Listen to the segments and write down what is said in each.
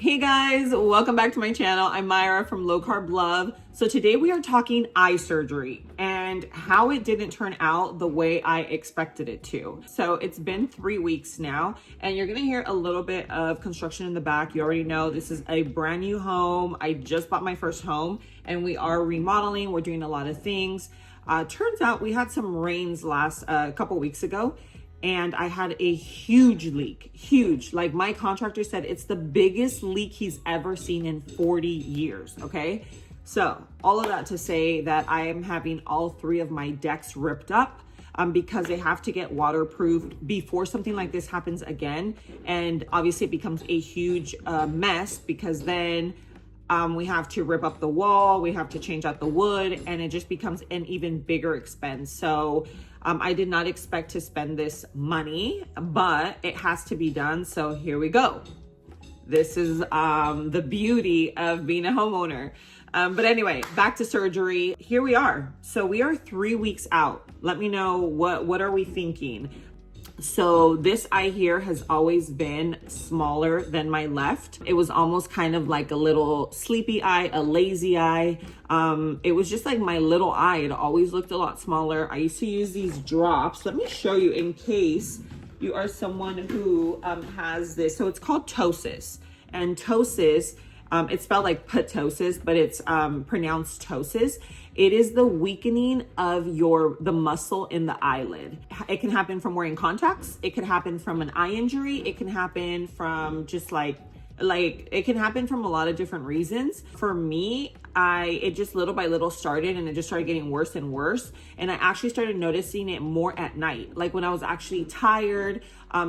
Hey guys, welcome back to my channel. I'm Myra from Low Carb Love. So today we are talking eye surgery and how it didn't turn out the way I expected it to. So it's been 3 weeks now and you're gonna hear a little bit of construction in the back. You already know this is a brand new home. I just bought my first home and we are remodeling. We're doing a lot of things. Turns out we had some rains last couple weeks ago. And I had a huge leak, huge. Like my contractor said, it's the biggest leak he's ever seen in 40 years, okay? So all of that to say that I am having all 3 of my decks ripped up because they have to get waterproofed before something like this happens again. And obviously it becomes a huge mess because then we have to rip up the wall, we have to change out the wood, and it just becomes an even bigger expense. So I did not expect to spend this money, but it has to be done. So here we go. This is the beauty of being a homeowner. But anyway, back to surgery. Here we are. So we are 3 weeks out. Let me know what are we thinking? So this eye here has always been smaller than my left. It was almost kind of like a little sleepy eye, a lazy eye. It was just like my little eye. It always looked a lot smaller. I used to use these drops. Let me show you in case you are someone who has this. So it's called Ptosis. And Ptosis, it's spelled like Ptosis, but it's pronounced Ptosis. It is the weakening of the muscle in the eyelid. It can happen from wearing contacts. It could happen from an eye injury. It can happen from just like it can happen from a lot of different reasons. For me, it just little by little started and it just started getting worse and worse. And I actually started noticing it more at night, like when I was actually tired.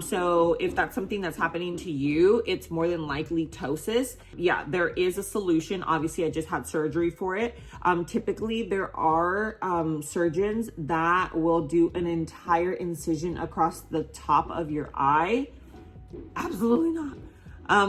So if that's something that's happening to you, it's more than likely ptosis. Yeah, there is a solution. Obviously, I just had surgery for it. Typically, there are surgeons that will do an entire incision across the top of your eye. Absolutely not.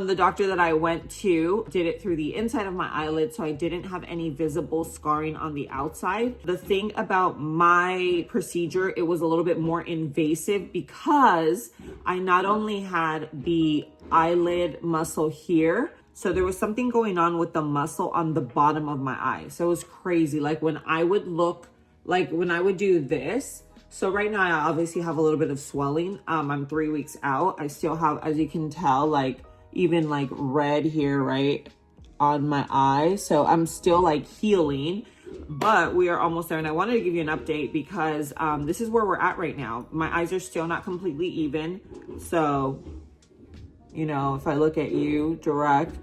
The doctor that I went to did it through the inside of my eyelid, so I didn't have any visible scarring on the outside. The thing about my procedure, it was a little bit more invasive because I not only had the eyelid muscle here, so there was something going on with the muscle on the bottom of my eye. So it was crazy. Like when I would do this, so right now I obviously have a little bit of swelling. I'm 3 weeks out. I still have, as you can tell, like even like red here, right on my eye. So I'm still like healing, but we are almost there. And I wanted to give you an update because this is where we're at right now. My eyes are still not completely even. So, you know, if I look at you direct,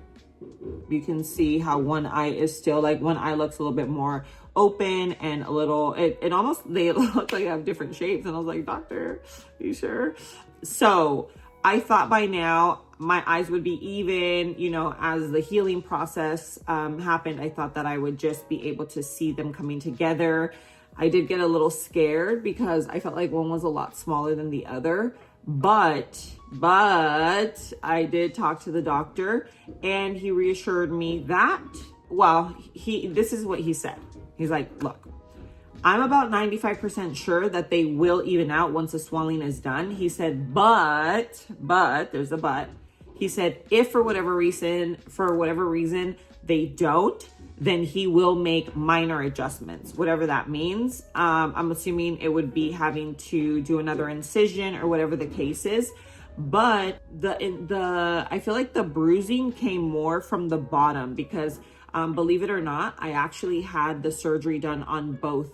you can see how one eye is still like, one eye looks a little bit more open and a little, it almost, they look like they have different shapes. And I was like, doctor, are you sure? So I thought by now my eyes would be even, you know, as the healing process happened. I thought that I would just be able to see them coming together. I did get a little scared because I felt like one was a lot smaller than the other, but I did talk to the doctor and he reassured me that, well, this is what he said. He's like, look, I'm about 95% sure that they will even out once the swelling is done. He said, but, there's a but. He said, if for whatever reason they don't, then he will make minor adjustments, whatever that means. I'm assuming it would be having to do another incision or whatever the case is. But I feel like the bruising came more from the bottom because believe it or not, I actually had the surgery done on both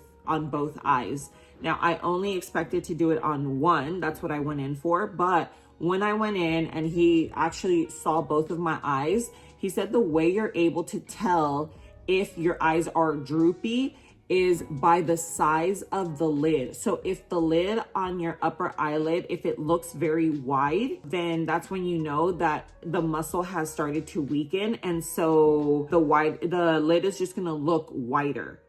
eyes. Now I only expected to do it on one. That's what I went in for. But when I went in and he actually saw both of my eyes, he said the way you're able to tell if your eyes are droopy is by the size of the lid. So if the lid on your upper eyelid, if it looks very wide, then that's when you know that the muscle has started to weaken. And so the lid is just gonna look wider.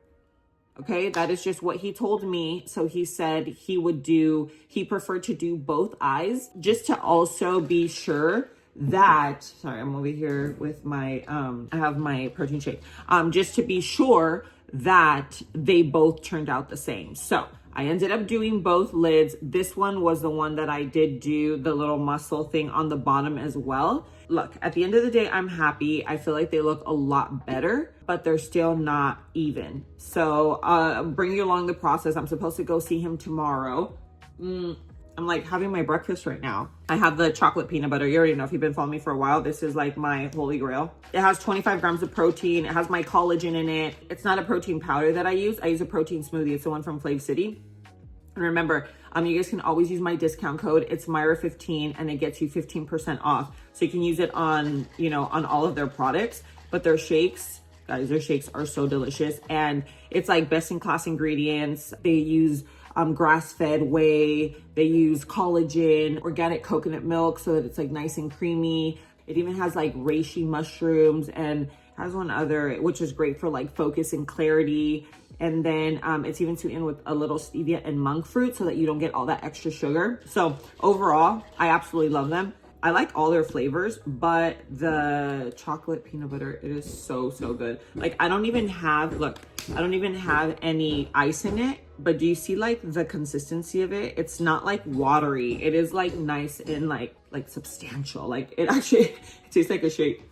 Okay, that is just what he told me. So he said he preferred to do both eyes just to also be sure that, sorry, I'm over here with my, I have my protein shake, just to be sure that they both turned out the same. So I ended up doing both lids. This one was the one that I did do the little muscle thing on the bottom as well. Look, at the end of the day, I'm happy. I feel like they look a lot better, but they're still not even. So bring you along the process. I'm supposed to go see him tomorrow. I'm like having my breakfast right now. I have the chocolate peanut butter. You already know, if you've been following me for a while, this is like my holy grail. It has 25 grams of protein. It has my collagen in it. It's not a protein powder that I use a protein smoothie. It's the one from Flav City. And remember, you guys can always use my discount code. It's Myra15 and it gets you 15% off. So you can use it on, on all of their products, but their shakes, guys, their shakes are so delicious. And it's like best in class ingredients. They use grass-fed whey. They use collagen, organic coconut milk so that it's like nice and creamy. It even has like reishi mushrooms and has one other, which is great for like focus and clarity. And then it's even sweetened with a little stevia and monk fruit so that you don't get all that extra sugar. So overall, I absolutely love them. I like all their flavors, but the chocolate peanut butter, it is so, so good. Like I don't even have any ice in it, but do you see like the consistency of it? It's not like watery. It is like nice and like substantial. Like it actually it tastes like a shake.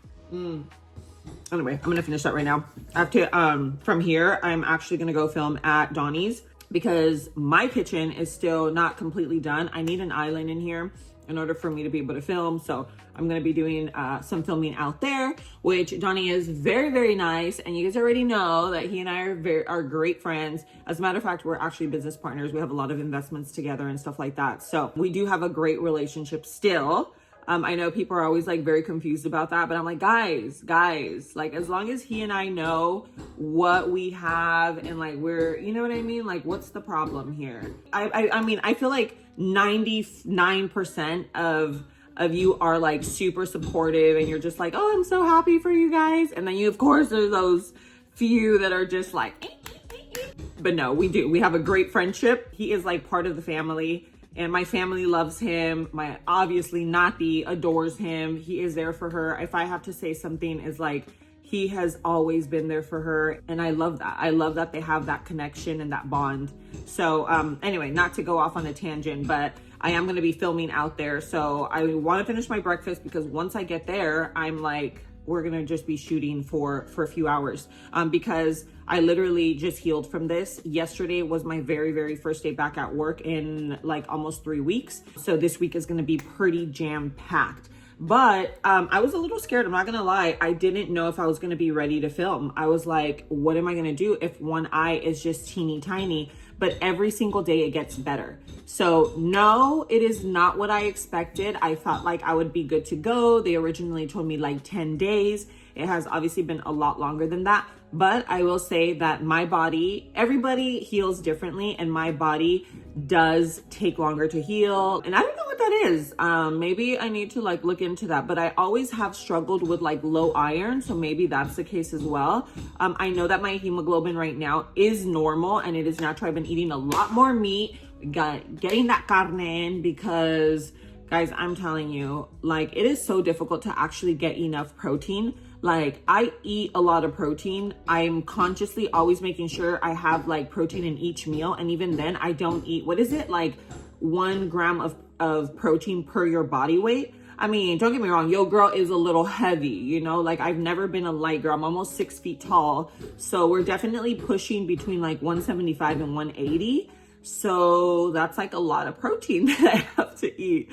Anyway, I'm gonna finish that right now. I have to, from here, I'm actually gonna go film at Donnie's because my kitchen is still not completely done. I need an island in here in order for me to be able to film. So I'm gonna be doing some filming out there, which Donnie is very, very nice. And you guys already know that he and I are great friends. As a matter of fact, we're actually business partners. We have a lot of investments together and stuff like that. So we do have a great relationship still. I know people are always like very confused about that, but I'm like, guys, like as long as he and I know what we have and like we're, you know what I mean? Like what's the problem here? I mean, I feel like 99% of you are like super supportive and you're just like, oh, I'm so happy for you guys. And then of course, there's those few that are just like, but no, we have a great friendship. He is like part of the family. And my family loves him. My obviously Nati adores him. He is there for her. If I have to say something, is like he has always been there for her. And I love that. I love that they have that connection and that bond. So anyway, not to go off on a tangent, but I am going to be filming out there. So I want to finish my breakfast because once I get there, I'm like, we're going to just be shooting for a few hours because I literally just healed from this. Yesterday was my very, very first day back at work in like almost 3 weeks. So this week is going to be pretty jam packed. But I was a little scared. I'm not going to lie. I didn't know if I was going to be ready to film. I was like, what am I going to do if one eye is just teeny tiny? But every single day it gets better. So no, it is not what I expected. I thought like I would be good to go. They originally told me like 10 days. It has obviously been a lot longer than that. But I will say that my body, everybody heals differently, and my body does take longer to heal. And I don't know what that is. Maybe I need to like look into that, but I always have struggled with like low iron. So maybe that's the case as well. I know that my hemoglobin right now is normal and it is natural. I've been eating a lot more meat, getting that carne in because guys, I'm telling you, like it is so difficult to actually get enough protein. Like I eat a lot of protein. I'm consciously always making sure I have like protein in each meal. And even then I don't eat, what is it? Like 1 gram of protein per your body weight. I mean, don't get me wrong. Yo girl is a little heavy, you know, like I've never been a light girl. I'm almost 6 feet tall. So we're definitely pushing between like 175 and 180. So that's like a lot of protein that I have to eat.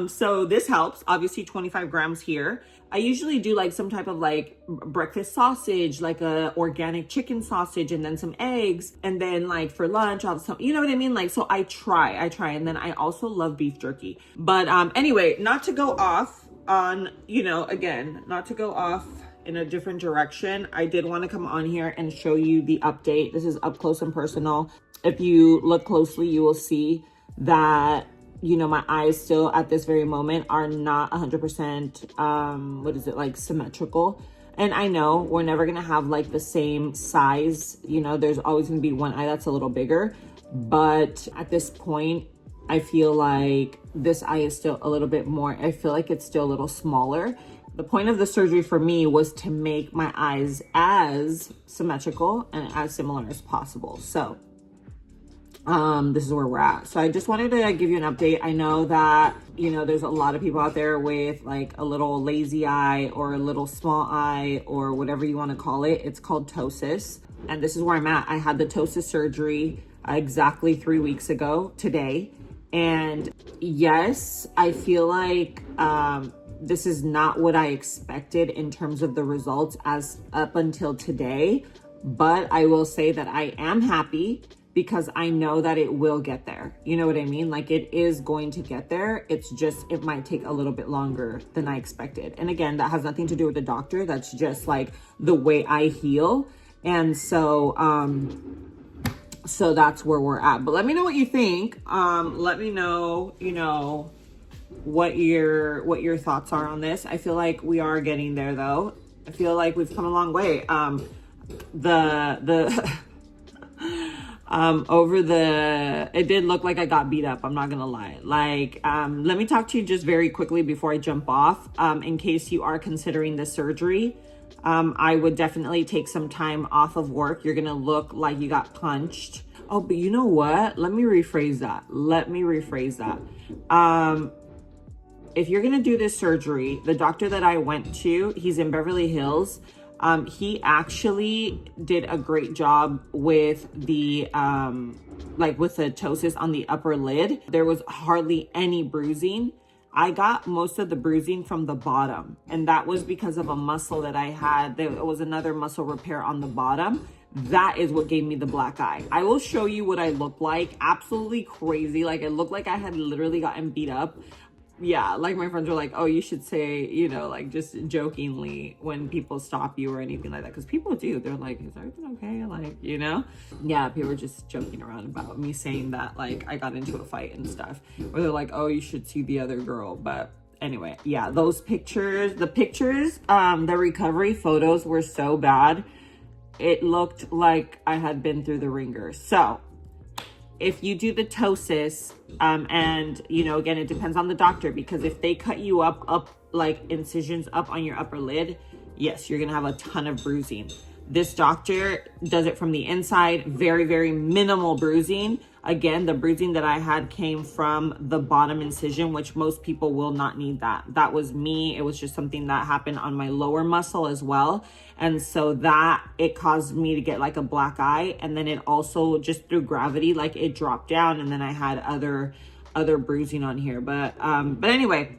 So this helps, obviously 25 grams here. I usually do like some type of like breakfast sausage, like a organic chicken sausage and then some eggs. And then like for lunch, I'll have some, you know what I mean? Like, so I try. And then I also love beef jerky. But anyway, not to go off on, you know, again, not to go off in a different direction. I did want to come on here and show you the update. This is up close and personal. If you look closely, you will see that, you know, my eyes still at this very moment are not 100%, what is it, like symmetrical. And I know we're never going to have like the same size. You know, there's always going to be one eye that's a little bigger. But at this point, I feel like this eye is still a little bit more, I feel like it's still a little smaller. The point of the surgery for me was to make my eyes as symmetrical and as similar as possible. So this is where we're at. So I just wanted to give you an update. I know that, you know, there's a lot of people out there with like a little lazy eye or a little small eye or whatever you want to call it. It's called Ptosis. And this is where I'm at. I had the Ptosis surgery exactly 3 weeks ago today. And yes, I feel like this is not what I expected in terms of the results as up until today. But I will say that I am happy because I know that it will get there. You know what I mean? Like, it is going to get there. It's just, it might take a little bit longer than I expected. And again, that has nothing to do with the doctor. That's just like the way I heal. And so, so that's where we're at. But let me know what you think. Let me know, you know, what your thoughts are on this. I feel like we are getting there though. I feel like we've come a long way. It did look like I got beat up. I'm not gonna lie. Like, let me talk to you just very quickly before I jump off. In case you are considering the surgery, I would definitely take some time off of work. You're gonna look like you got punched. Oh, but you know what? Let me rephrase that. If you're gonna do this surgery, the doctor that I went to, he's in Beverly Hills. He actually did a great job with the with the ptosis on the upper lid. There was hardly any bruising. I got most of the bruising from the bottom, and that was because of a muscle that I had. There was another muscle repair on the bottom. That is what gave me the black eye. I will show you what I look like. Absolutely crazy. Like, it looked like I had literally gotten beat up. Yeah, like my friends were like, oh, you should say, you know, like just jokingly when people stop you or anything like that. Because people do. They're like, is everything okay? Like, you know? Yeah, people were just joking around about me saying that, like, I got into a fight and stuff. Or they're like, oh, you should see the other girl. But anyway, yeah, those pictures, the recovery photos were so bad. It looked like I had been through the ringer. So if you do the ptosis, and you know, again, it depends on the doctor, because if they cut you up like incisions up on your upper lid, yes, you're gonna have a ton of bruising. This doctor does it from the inside, very, very minimal bruising. Again, the bruising that I had came from the bottom incision, which most people will not need that. That was me. It was just something that happened on my lower muscle as well. And so that, it caused me to get like a black eye. And then it also, just through gravity, like it dropped down, and then I had other bruising on here. But anyway,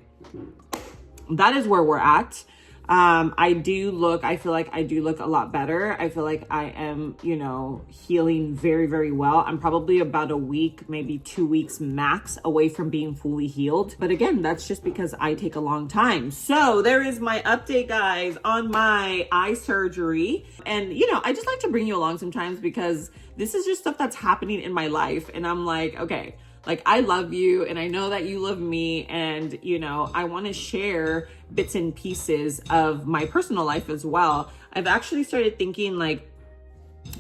that is where we're at. I feel like I do look a lot better. I feel like I am, you know, healing very, very well. I'm probably about a week, maybe 2 weeks max away from being fully healed. But again, that's just because I take a long time. So there is my update, guys, on my eye surgery. And, you know, I just like to bring you along sometimes because this is just stuff that's happening in my life. And I'm like, okay, like, I love you and I know that you love me, and, you know, I want to share bits and pieces of my personal life as well. I've actually started thinking like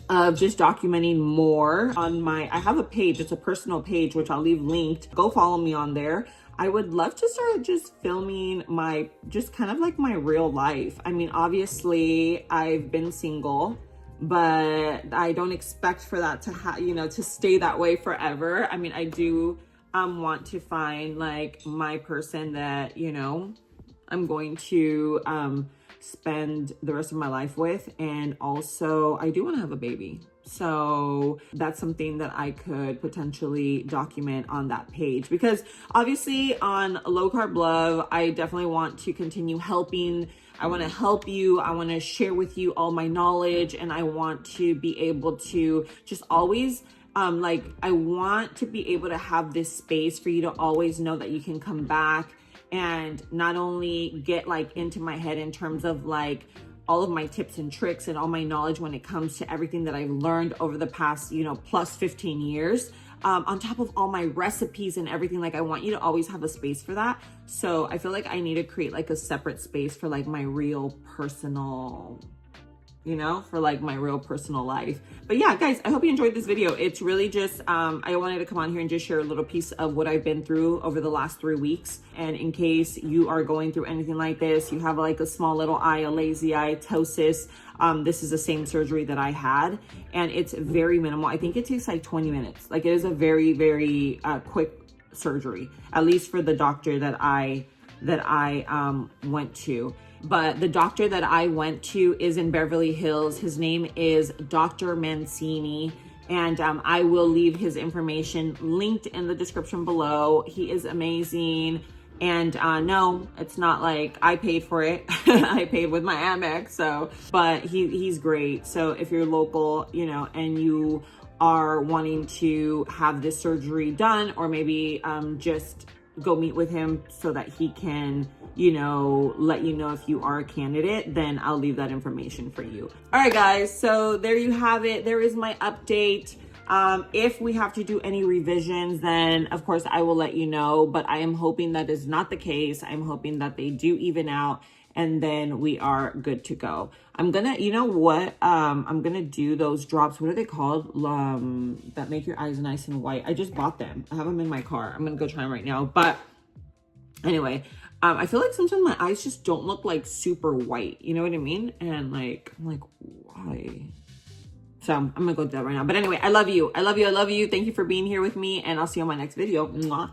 of just documenting more on I have a page, it's a personal page, which I'll leave linked. Go follow me on there. I would love to start just filming just kind of like my real life. I mean, obviously I've been single, but I don't expect for that to to stay that way forever. I mean, I do want to find like my person that, you know, I'm going to spend the rest of my life with. And also I do want to have a baby. So that's something that I could potentially document on that page, because obviously on Low Carb Love, I definitely want to continue helping. I want to help you. I want to share with you all my knowledge, and I want to be able to just always I want to be able to have this space for you to always know that you can come back and not only get like into my head in terms of like all of my tips and tricks and all my knowledge when it comes to everything that I've learned over the past, you know, plus 15 years, on top of all my recipes and everything. Like, I want you to always have a space for that. So I feel like I need to create like a separate space for like my real personal you know, for like my real personal life. But yeah, guys, I hope you enjoyed this video. It's really just, I wanted to come on here and just share a little piece of what I've been through over the last 3 weeks. And in case you are going through anything like this, you have like a small little eye, a lazy eye, ptosis. This is the same surgery that I had, and it's very minimal. I think it takes like 20 minutes. Like, it is a very, very quick surgery, at least for the doctor that I went to. But the doctor that I went to is in Beverly Hills. His name is Dr. Mancini, and I will leave his information linked in the description below. He is amazing. And no, it's not like I paid for it. I paid with my Amex, so, but he's great. So if you're local, you know, and you are wanting to have this surgery done, or maybe just go meet with him so that he can, you know, let you know if you are a candidate, then I'll leave that information for you. All right, guys, so there you have it. There is my update. If we have to do any revisions, then of course I will let you know, but I am hoping that is not the case. I'm hoping that they do even out, and then we are good to go. I'm gonna, you know what? I'm gonna do those drops. What are they called? That make your eyes nice and white. I just bought them. I have them in my car. I'm gonna go try them right now. But anyway, I feel like sometimes my eyes just don't look like super white. You know what I mean? And like, I'm like, why? So I'm gonna go do that right now. But anyway, I love you. I love you. I love you. Thank you for being here with me, and I'll see you on my next video. Mwah.